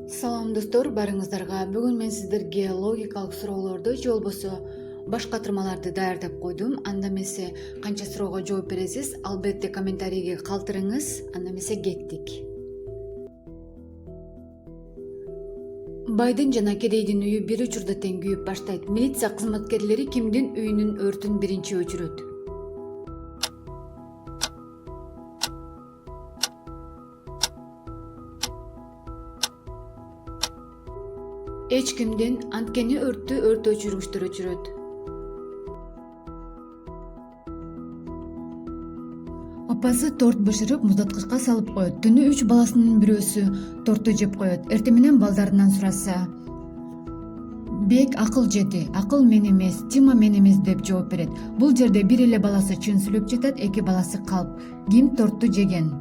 Салам достор, барыңыздарга. Бүгүн мен сиздерге логикалык суроолорду же болбосо баш катырмаларды даярдап койдум. Анда эмесе канча суроого жооп бересиз? Албетте комментарийге калтырыңыз. Анда эмесе кеттик. Байдын жана кедейдин үйү бир учурда тең күйүп баштайт. Милиция кызматкерлери кимдин үйүнүн өртүн биринчи өчүрөт? Эч кимдин, анткени өрттү өрт өчүргүчтөр өчүрөт. Апасы торт бышырып муздаткычка салып коет. Түнү 3 баласынын бирөөсү торту жеп коет. Эртең менен балдарынан сураса, Бек акыл жеди, акыл мен эмес, Тима мен эмес деп жооп берет. Бул жерде бир эле баласы чын сүйлөп жатат, эки баласы калп. Ким торту жеген?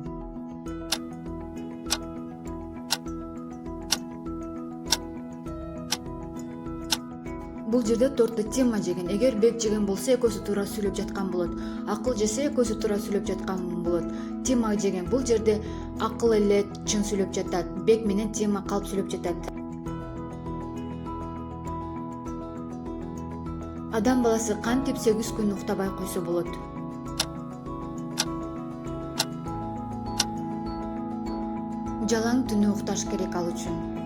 Бул жерде торту Тима жеген. Эгер Бек жеген болсо экөөсү туура сүйлөп жаткан болот. Акыл жесе экөөсү туура сүйлөп жаткан болот. Тима жеген. Бул жерде акыл эле чын сүйлөп жатат. Бек менен Тима калп сүйлөп жатат. Адам баласы кантип 8 күн уктабай койсо болот? Жалаң түнү укташ керек ал үчүн.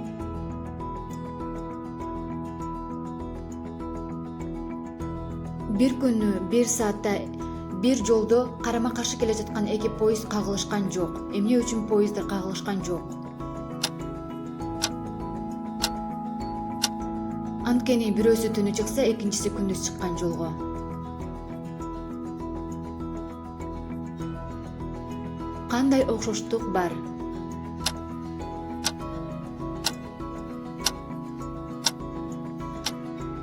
Бир күнү, бир саатта, бир жолдо карама каршы келе жаткан эки поезд кагылышкан жок. Эмне үчүн поездар кагылышкан жок? Анткени бирөөсү түнү чыкса, экинчиси күндүз чыккан жолго. Кандай окшоштук бар?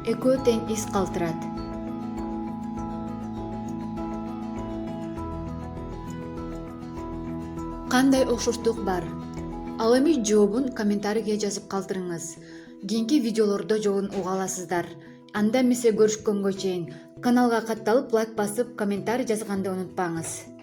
Экөө тең из калтырат. Кандай окшоштук бар? Ал эми жообун комментарийге жазып калтырыңыз. Кийинки видеолордо жообун уга аласыздар. Анда эмесе көрүшкөнгө чейин каналга катталып, лайк басып, комментарий жазганды унутпаңыз.